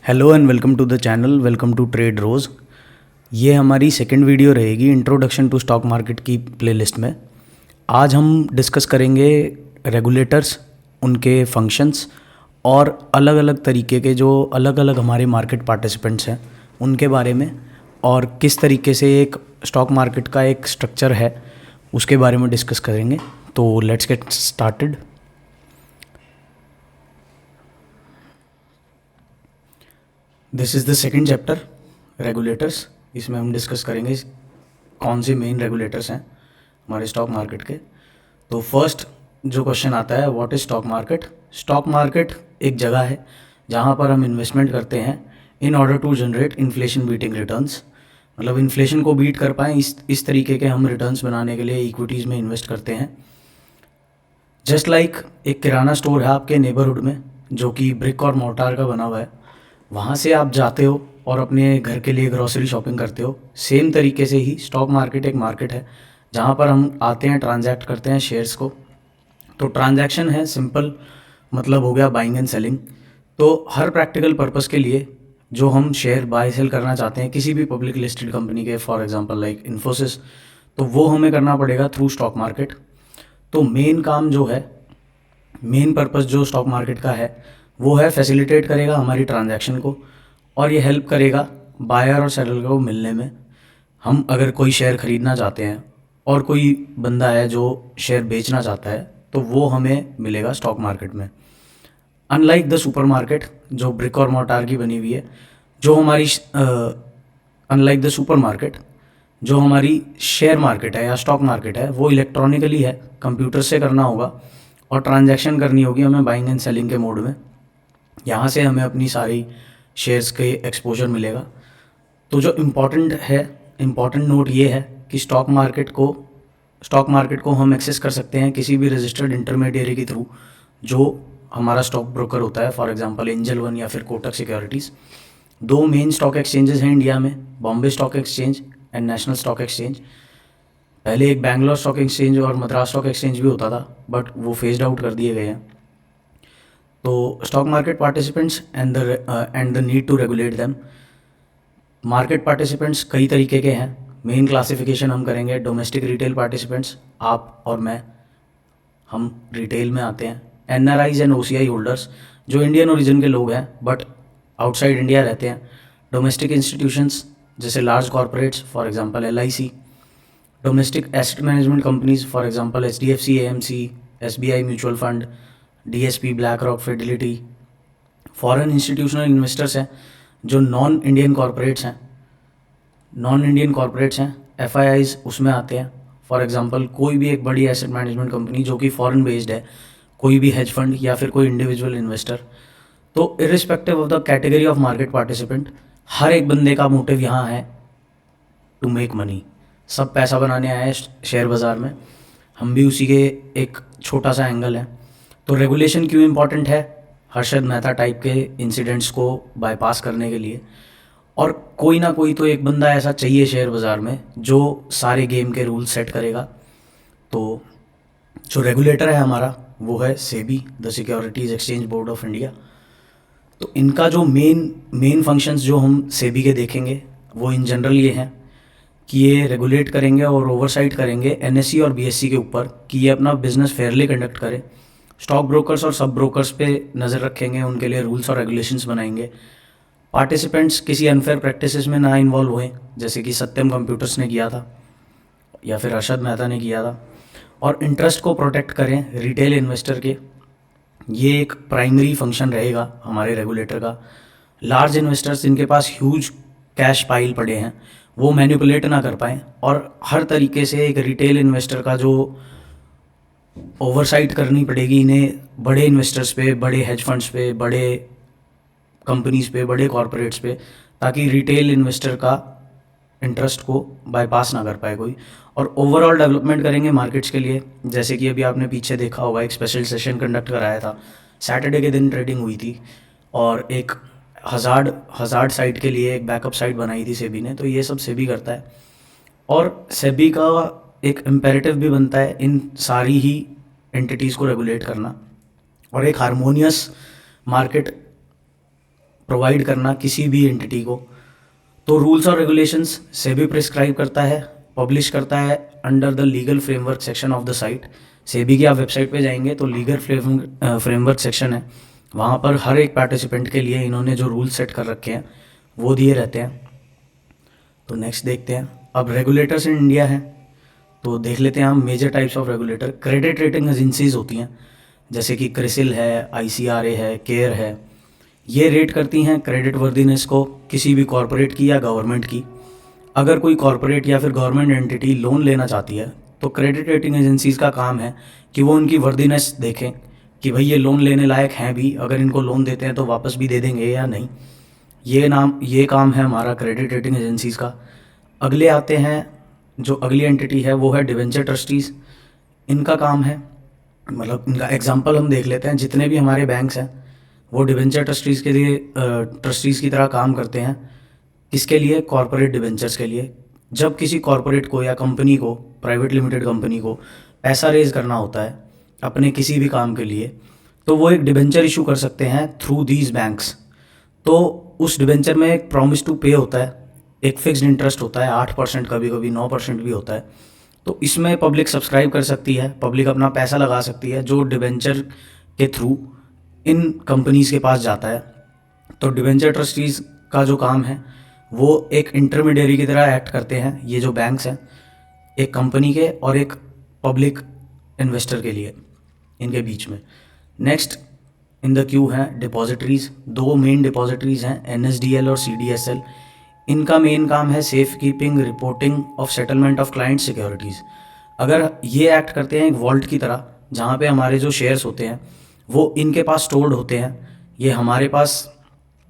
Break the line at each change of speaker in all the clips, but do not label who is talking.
Hello and welcome to the channel. Welcome to Trade Rose. ये हमारी second video रहेगी introduction to stock market की playlist में। आज हम डिस्कस करेंगे रेगुलेटर्स, उनके फंक्शंस और अलग अलग तरीके के जो अलग अलग हमारे मार्केट पार्टिसिपेंट्स हैं उनके बारे में, और किस तरीके से एक स्टॉक मार्केट का एक स्ट्रक्चर है उसके बारे में डिस्कस करेंगे। तो let's get started. This is the second chapter, regulators. इसमें हम डिस्कस करेंगे कौन से मेन रेगुलेटर्स हैं हमारे स्टॉक मार्केट के। तो फर्स्ट जो क्वेश्चन आता है, what is stock market. Stock market एक जगह है जहाँ पर हम इन्वेस्टमेंट करते हैं in order to generate inflation beating returns. मतलब इन्फ्लेशन को बीट कर पाएँ इस तरीके के हम रिटर्न्स बनाने के लिए इक्विटीज़ में इन्वेस्ट करते हैं। जस्ट लाइक एक किराना स्टोर है आपके नेबरहुड में जो कि ब्रिक और मोर्टार का बना हुआ है, वहाँ से आप जाते हो और अपने घर के लिए ग्रॉसरी शॉपिंग करते हो। सेम तरीके से ही स्टॉक मार्केट एक मार्केट है जहाँ पर हम आते हैं, ट्रांजैक्ट करते हैं शेयर्स को। तो ट्रांजैक्शन है सिंपल, मतलब हो गया बाइंग एंड सेलिंग। तो हर प्रैक्टिकल पर्पस के लिए जो हम शेयर बाय सेल करना चाहते हैं किसी भी पब्लिक लिस्टेड कंपनी के, फॉर एग्जांपल लाइक इन्फोसिस, तो वो हमें करना पड़ेगा थ्रू स्टॉक मार्केट। तो मेन काम जो है, मेन पर्पस जो स्टॉक मार्केट का है वो है फैसिलिटेट करेगा हमारी ट्रांजैक्शन को, और ये हेल्प करेगा बायर और सेलर को मिलने में। हम अगर कोई शेयर ख़रीदना चाहते हैं और कोई बंदा है जो शेयर बेचना चाहता है तो वो हमें मिलेगा स्टॉक मार्केट में। अनलाइक द सुपर मार्केट जो ब्रिक और मोर्टार की बनी हुई है, जो हमारी अनलाइक द सुपर मार्केट जो हमारी शेयर मार्केट है या स्टॉक मार्केट है वो इलेक्ट्रॉनिकली है, कंप्यूटर से करना होगा और ट्रांजैक्शन करनी होगी हमें बाइंग एंड सेलिंग के मोड में। यहाँ से हमें अपनी सारी शेयर्स के एक्सपोजर मिलेगा। तो जो इम्पॉर्टेंट नोट ये है कि स्टॉक मार्केट को हम एक्सेस कर सकते हैं किसी भी रजिस्टर्ड इंटरमीडियरी के थ्रू जो हमारा स्टॉक ब्रोकर होता है, फॉर एग्जांपल एंजल वन या फिर कोटक सिक्योरिटीज़। दो मेन स्टॉक एक्सचेंजेस हैं इंडिया में, Bombay stock exchange and national stock exchange. पहले एक बैंगलोर स्टॉक एक्सचेंज और मद्रास स्टॉक एक्सचेंज भी होता था, बट वो फेज्ड आउट कर दिए गए हैं। तो stock market participants and the need to regulate them. Market participants कई तरीके के हैं। मेन क्लासिफिकेशन हम करेंगे डोमेस्टिक रिटेल पार्टिसिपेंट्स, आप और मैं, हम रिटेल में आते हैं। एनआरआईज एंड ओसीआई होल्डर्स जो इंडियन ओरिजिन के लोग हैं बट आउटसाइड इंडिया रहते हैं। डोमेस्टिक इंस्टीट्यूशंस जैसे large corporates, for example LIC. Domestic asset management companies, for example HDFC, AMC, SBI mutual fund, DSP, black rock, Fidelity. Foreign institutional investors हैं जो non Indian corporates हैं, FIIs उसमें आते हैं। For example कोई भी एक बड़ी एसेट मैनेजमेंट कंपनी जो कि फॉरेन बेस्ड है, कोई भी हेज फंड या फिर कोई इंडिविजुअल इन्वेस्टर। तो irrespective of the category of market participant, हर एक बंदे का मोटिव यहाँ है टू मेक मनी। सब पैसा बनाने आए हैं शेयर बाज़ार में, हम भी उसी के एक छोटा सा एंगल है। तो रेगुलेशन क्यों इम्पॉर्टेंट है? हर्षद मेहता टाइप के इंसिडेंट्स को बाईपास करने के लिए। और कोई ना कोई तो एक बंदा ऐसा चाहिए शेयर बाज़ार में जो सारे गेम के रूल सेट करेगा। तो जो रेगुलेटर है हमारा वो है SEBI, the securities exchange board of India. तो इनका जो मेन फंक्शंस जो हम सेबी के देखेंगे वो इन जनरल ये हैं कि ये रेगुलेट करेंगे और ओवरसाइट करेंगे एनएसई और बीएसई के ऊपर कि ये अपना बिजनेस फेयरली कंडक्ट करे। स्टॉक ब्रोकर्स और सब ब्रोकर्स पे नज़र रखेंगे, उनके लिए रूल्स और रेगुलेशंस बनाएंगे। पार्टिसिपेंट्स किसी अनफेयर प्रैक्टिसेस में ना इन्वॉल्व हुए, जैसे कि सत्यम कंप्यूटर्स ने किया था या फिर हर्षद मेहता ने किया था। और इंटरेस्ट को प्रोटेक्ट करें रिटेल इन्वेस्टर के, ये एक प्राइमरी फंक्शन रहेगा हमारे रेगुलेटर का। लार्ज इन्वेस्टर्स जिनके पास ह्यूज कैश पाइल पड़े हैं वो मैनिपुलेट ना कर पाएँ, और हर तरीके से एक रिटेल इन्वेस्टर का जो ओवरसाइट करनी पड़ेगी इन्हें बड़े इन्वेस्टर्स पे, बड़े हेज फंड्स पे, बड़े कंपनीज़ पे, बड़े कॉरपोरेट्स पे, ताकि रिटेल इन्वेस्टर का इंटरेस्ट को बाईपास ना कर पाए कोई। और ओवरऑल डेवलपमेंट करेंगे मार्केट्स के लिए। जैसे कि अभी आपने पीछे देखा होगा एक स्पेशल सेशन कंडक्ट कराया था, सैटरडे के दिन ट्रेडिंग हुई थी और एक हज़ार्ड साइट के लिए एक बैकअप साइट बनाई थी सेबी ने। तो ये सब सेबी करता है और सेबी का एक इम्पेरेटिव भी बनता है इन सारी ही एंटिटीज़ को रेगुलेट करना और एक हारमोनियस मार्केट प्रोवाइड करना किसी भी एंटिटी को। तो रूल्स और रेगुलेशंस सेबी प्रिस्क्राइब करता है, पब्लिश करता है under the legal framework section of the site. SEBI की आप वेबसाइट पे जाएंगे तो लीगल फ्रेमवर्क सेक्शन है, वहाँ पर हर एक पार्टिसिपेंट के लिए इन्होंने जो रूल सेट कर रखे हैं वो दिए रहते हैं। तो नेक्स्ट देखते हैं, अब रेगुलेटर्स इन इंडिया हैं तो देख लेते हैं हम major types of regulator. Credit rating agencies होती हैं जैसे कि क्रिसिल है, आईसीआरए है, केयर है। ये रेट करती हैं क्रेडिट वर्दीनेस को किसी भी कॉरपोरेट की या गवर्नमेंट की। अगर कोई कॉरपोरेट या फिर गवर्नमेंट एंटिटी लोन लेना चाहती है तो क्रेडिट रेटिंग एजेंसीज का काम है कि वो उनकी वर्दीनेस देखें कि भाई ये लोन लेने लायक हैं भी, अगर इनको लोन देते हैं तो वापस भी दे देंगे या नहीं। ये काम है हमारा क्रेडिट रेटिंग एजेंसीज़ का। अगले आते हैं, जो अगली एंटिटी है वो है डिवेंचर ट्रस्टीज़। इनका काम है, मतलब इनका एग्जांपल हम देख लेते हैं। जितने भी हमारे बैंक्स हैं वो डिवेंचर ट्रस्टीज़ के लिए ट्रस्टीज़ की तरह काम करते हैं। किसके लिए? कॉरपोरेट डिवेंचर्स के लिए। जब किसी कॉरपोरेट को या कंपनी को, प्राइवेट लिमिटेड कंपनी को पैसा रेज करना होता है अपने किसी भी काम के लिए, तो वो एक डिवेंचर इशू कर सकते हैं थ्रू दीज बैंक्स। तो उस डिवेंचर में एक प्रॉमिस टू पे होता है, एक फिक्स्ड इंटरेस्ट होता है, 8%, कभी कभी 9% भी होता है। तो इसमें पब्लिक सब्सक्राइब कर सकती है, पब्लिक अपना पैसा लगा सकती है जो डिवेंचर के थ्रू इन कंपनीज़ के पास जाता है। तो डिवेंचर ट्रस्टीज़ का जो काम है वो एक इंटरमीडियरी की तरह एक्ट करते हैं। ये जो बैंक्स हैं एक कंपनी के और एक पब्लिक इन्वेस्टर के लिए, इनके बीच में। नेक्स्ट इन द क्यू है डिपॉजिटरीज़। दो मेन डिपॉजिटरीज़ हैं, एनएसडीएल और सीडीएसएल। इनका मेन काम है safe keeping, reporting of settlement of client securities. अगर ये एक्ट करते हैं एक वॉल्ट की तरह, जहाँ पे हमारे जो शेयर्स होते हैं वो इनके पास स्टोर्ड होते हैं। ये हमारे पास,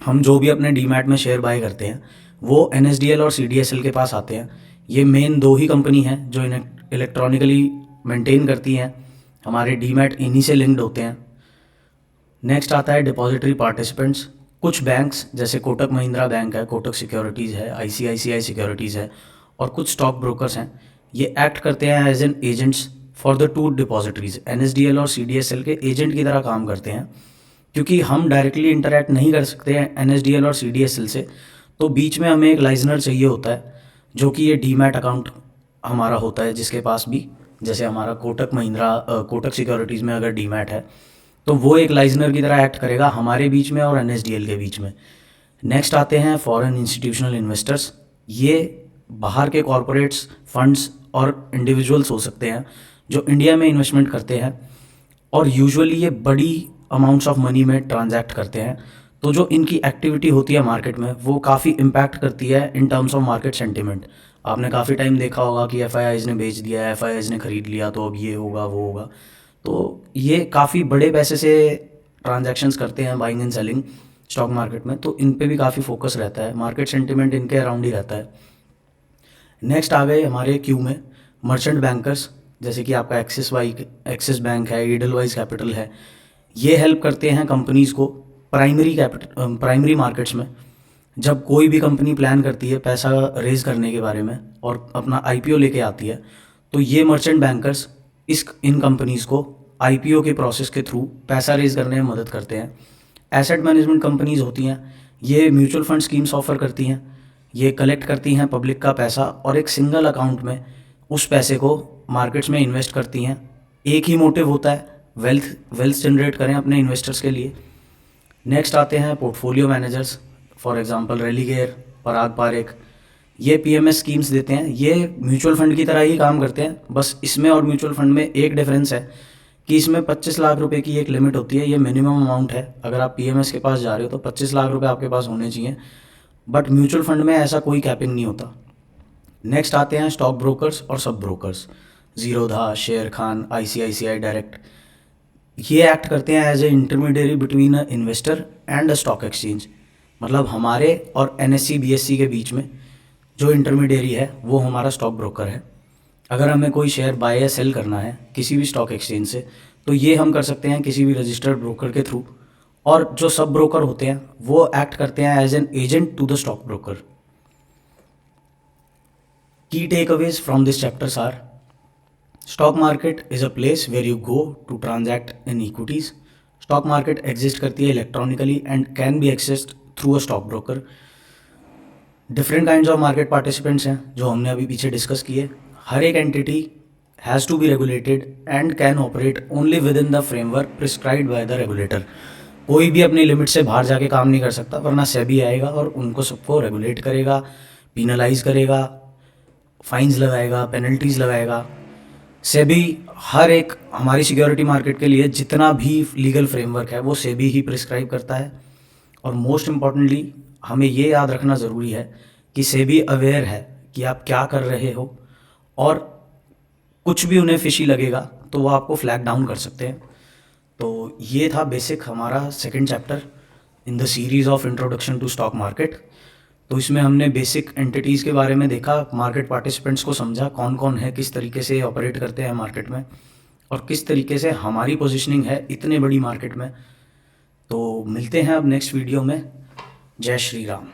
हम जो भी अपने डीमैट में शेयर बाय करते हैं वो एनएसडीएल और सीडीएसएल के पास आते हैं। ये मेन दो ही कंपनी हैं जो इन्हें इलेक्ट्रॉनिकली मेंटेन करती हैं। हमारे डीमैट इन्हीं से लिंक्ड होते हैं। नेक्स्ट आता है डिपॉजिटरी पार्टिसिपेंट्स। कुछ बैंक्स जैसे कोटक महिंद्रा बैंक है, कोटक सिक्योरिटीज़ है, आईसीआईसीआई सिक्योरिटीज़ है, और कुछ स्टॉक ब्रोकर्स हैं, ये एक्ट करते हैं as an agents for the two depositories. NSDL और सीडीएसएल के एजेंट की तरह काम करते हैं। क्योंकि हम डायरेक्टली इंटरैक्ट नहीं कर सकते हैं एनएसडीएल और सीडीएसएल से, तो बीच में हमें एक लाइजनर चाहिए होता है जो कि ये डीमैट अकाउंट हमारा होता है जिसके पास भी, जैसे हमारा कोटक महिंद्रा कोटक सिक्योरिटीज़ में अगर डीमैट है तो वो एक लाइजनर की तरह एक्ट करेगा हमारे बीच में और एनएसडीएल के बीच में। नेक्स्ट आते हैं फॉरेन इंस्टीट्यूशनल इन्वेस्टर्स। ये बाहर के कॉरपोरेट्स, फंड्स और इंडिविजुअल्स हो सकते हैं जो इंडिया में इन्वेस्टमेंट करते हैं, और यूजुअली ये बड़ी अमाउंट्स ऑफ मनी में ट्रांजैक्ट करते हैं। तो जो इनकी एक्टिविटी होती है मार्केट में वो काफ़ी इम्पैक्ट करती है in terms of market sentiment. आपने काफ़ी टाइम देखा होगा कि एफआईआईज़ ने बेच दिया, एफआईआईज़ ने ख़रीद लिया, तो अब ये होगा वो होगा। तो ये काफ़ी बड़े पैसे से ट्रांजैक्शंस करते हैं, buying and selling stock market में, तो इन पे भी काफ़ी फोकस रहता है, मार्केट सेंटिमेंट इनके अराउंड ही रहता है। नेक्स्ट आ गए हमारे क्यू में मर्चेंट बैंकर्स, जैसे कि आपका एक्सिस बैंक है, ईडलवाइज कैपिटल है। ये हेल्प करते हैं कंपनीज़ को प्राइमरी मार्केट्स में। जब कोई भी कंपनी प्लान करती है पैसा रेज करने के बारे में और अपना आईपीओ लेके आती है, तो ये मर्चेंट बैंकर्स इन कंपनीज़ को आईपीओ के प्रोसेस के थ्रू पैसा रेज करने में मदद करते हैं। एसेट मैनेजमेंट कंपनीज़ होती हैं, ये म्यूचुअल फंड स्कीम्स ऑफर करती हैं। ये कलेक्ट करती हैं पब्लिक का पैसा और एक सिंगल अकाउंट में उस पैसे को मार्केट्स में इन्वेस्ट करती हैं। एक ही मोटिव होता है, वेल्थ जनरेट करें अपने इन्वेस्टर्स के लिए। नेक्स्ट आते हैं portfolio managers, for example Religare, Parag Parekh. ये पीएमएस स्कीम्स देते हैं। ये म्यूचुअल फंड की तरह ही काम करते हैं, बस इसमें और म्यूचुअल फंड में एक डिफरेंस है कि इसमें 25 लाख रुपए की एक लिमिट होती है। ये मिनिमम अमाउंट है, अगर आप पीएमएस के पास जा रहे हो तो 25 लाख रुपए आपके पास होने चाहिए, बट म्यूचुअल फंड में ऐसा कोई कैपिंग नहीं होता। नेक्स्ट आते हैं स्टॉक ब्रोकर्स और सब brokers, Zerodha, Sharekhan, ICICI direct. ये एक्ट करते हैं as a intermediary between a investor and a stock exchange. मतलब हमारे और एनएससी बीएससी के बीच में जो इंटरमीडियरी है वो हमारा स्टॉक ब्रोकर है। अगर हमें कोई शेयर बाय या सेल करना है किसी भी स्टॉक एक्सचेंज से, तो ये हम कर सकते हैं किसी भी रजिस्टर्ड ब्रोकर के थ्रू। और जो सब ब्रोकर होते हैं वो एक्ट करते हैं as an agent to the stock broker. Key takeaways from this chapters are: stock market is a place where you go to transact in equities. Stock market exist करती है electronically and can be accessed through a stock broker. Different kinds of market participants हैं जो हमने अभी पीछे discuss किए। हर एक entity has to be regulated and can operate only within the framework prescribed by the regulator. कोई भी अपनी लिमिट से बाहर जाके काम नहीं कर सकता, वरना सेबी आएगा और उनको सबको रेगुलेट करेगा, पीनलाइज करेगा, फाइन्स लगाएगा, पेनल्टीज़ लगाएगा। सेबी हर एक हमारी सिक्योरिटी मार्केट के लिए जितना भी लीगल फ्रेमवर्क है वो सेबी ही प्रिस्क्राइब करता है। और मोस्ट इम्पॉर्टेंटली हमें ये याद रखना ज़रूरी है कि सेबी अवेयर है कि आप क्या कर रहे हो, और कुछ भी उन्हें फिशी लगेगा तो वो आपको फ्लैग डाउन कर सकते हैं। तो ये था बेसिक हमारा second chapter in the series of introduction to stock market. तो इसमें हमने बेसिक एंटिटीज़ के बारे में देखा, मार्केट पार्टिसिपेंट्स को समझा कौन कौन है, किस तरीके से ऑपरेट करते हैं मार्केट में, और किस तरीके से हमारी पोजीशनिंग है इतने बड़ी मार्केट में। तो मिलते हैं अब नेक्स्ट वीडियो में। जय श्री राम।